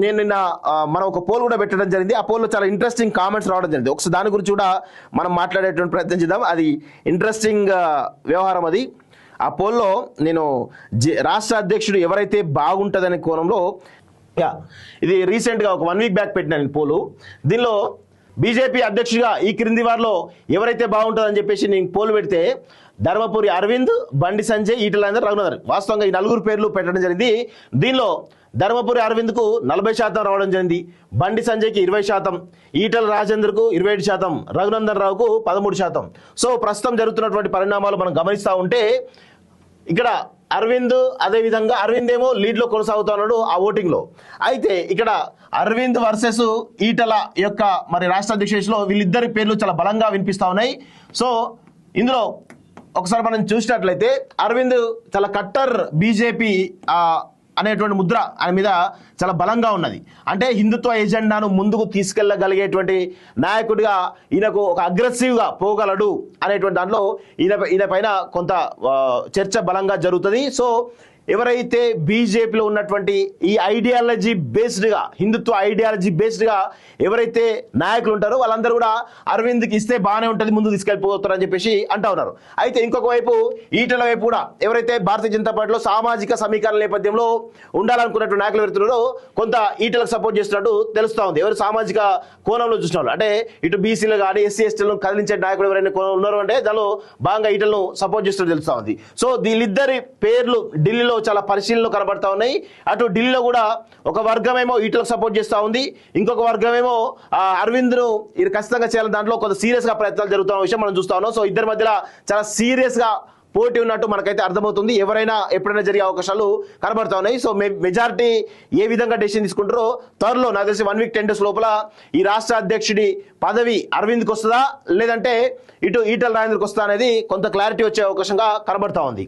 నేను నిన్న మనం ఒక పోల్ కూడా పెట్టడం జరిగింది. ఆ పోల్లో చాలా ఇంట్రెస్టింగ్ కామెంట్స్ రావడం జరిగింది. ఒకసారి దాని గురించి కూడా మనం మాట్లాడేటువంటి ప్రయత్నం చేద్దాం. అది ఇంట్రెస్టింగ్ వ్యవహారం. అది ఆ పోల్లో నేను రాష్ట్ర అధ్యక్షుడు ఎవరైతే బాగుంటుందనే కోణంలో ఇది రీసెంట్గా ఒక 1 వీక్ బ్యాక్ పెట్టిన నేను పోలు. దీనిలో బీజేపీ అధ్యక్షుడిగా ఈ క్రింది వారిలో ఎవరైతే బాగుంటుందని చెప్పేసి నేను పోలు పెడితే ధర్మపురి అరవింద్, బండి సంజయ్, ఈటల రాజేందర్, రఘునందన్, వాస్తవంగా ఈ 4 పేర్లు పెట్టడం జరిగింది. దీనిలో ధర్మపురి అరవింద్కు 40% రావడం జరిగింది, బండి సంజయ్కి 20%, ఈటల రాజేందర్కు 27%, రఘునందన్ రావుకు 13%. సో ప్రస్తుతం జరుగుతున్నటువంటి పరిణామాలు మనం గమనిస్తూ ఉంటే ఇక్కడ అరవింద్, అదేవిధంగా అరవింద్ ఏమో లీడ్లో కొనసాగుతా ఉన్నాడు ఆ ఓటింగ్లో. అయితే ఇక్కడ అరవింద్ వర్సెస్ ఈటల యొక్క మరి రాష్ట్ర అధ్యక్షుడిలో వీళ్ళిద్దరి పేర్లు చాలా బలంగా వినిపిస్తూ ఉన్నాయి. సో ఇందులో ఒకసారి మనం చూసినట్లయితే అరవింద్ చాలా కట్టర్ బీజేపీ అనేటువంటి ముద్ర ఆయన మీద చాలా బలంగా ఉన్నది. అంటే హిందుత్వ ఎజెండాను ముందుకు తీసుకెళ్లగలిగేటువంటి నాయకుడిగా ఈయనకు ఒక అగ్రెసివ్గా పోగలడు అనేటువంటి దాంట్లో ఈయన పైన కొంత చర్చ బలంగా జరుగుతుంది. సో ఎవరైతే బీజేపీలో ఉన్నటువంటి ఈ ఐడియాలజీ బేస్డ్గా, హిందుత్వ ఐడియాలజీ బేస్డ్గా ఎవరైతే నాయకులు ఉంటారో వాళ్ళందరూ కూడా అరవింద్కి ఇస్తే బాగానే ఉంటుంది, ముందు తీసుకెళ్ళిపోతారని చెప్పేసి అంటా ఉన్నారు. అయితే ఇంకొక వైపు ఈటల వైపు కూడా ఎవరైతే భారతీయ జనతా పార్టీలో సామాజిక సమీకరణ నేపథ్యంలో ఉండాలనుకున్నటువంటి నాయకులు ఎవరుతున్నారో కొంత ఈటలకు సపోర్ట్ చేస్తున్నట్టు తెలుస్తూ ఉంది. ఎవరు సామాజిక కోణంలో చూసిన వాళ్ళు, అంటే ఇటు బీసీలు కానీ ఎస్సీ ఎస్టీలను కదిలించే నాయకులు ఎవరైనా ఉన్నారు అంటే దానిలో భాగంగా ఈటలను సపోర్ట్ చేస్తున్నట్టు తెలుస్తూ ఉంది. సో వీళ్ళిద్దరి పేర్లు ఢిల్లీలో చాలా పరిశీలనలు కనబడతా ఉన్నాయి. అటు ఢిల్లీలో కూడా ఒక వర్గమేమో ఈటలకు సపోర్ట్ చేస్తూ ఉంది, ఇంకొక వర్గమేమో అరవింద్ను ఇది ఖచ్చితంగా చేయాలని దాంట్లో కొంత సీరియస్ గా ప్రయత్నాలు జరుగుతున్న విషయం మనం చూస్తా ఉన్నాం. సో ఇద్దరి మధ్యలో చాలా సీరియస్ గా పోటీ ఉన్నట్టు మనకైతే అర్థమవుతుంది. ఎవరైనా ఎప్పుడైనా జరిగే అవకాశాలు కనబడతా ఉన్నాయి. సో మెజారిటీ ఏ విధంగా డెసిషన్ తీసుకుంటారో త్వరలో నాకు తెలిసి 1 వీక్ 10 days లోపల ఈ రాష్ట్ర అధ్యక్షుడి పదవి అరవింద్కి వస్తుందా లేదంటే ఇటు ఈటల రాజేందర్కి వస్తుందా అనేది కొంత క్లారిటీ వచ్చే అవకాశంగా కనబడతా ఉంది.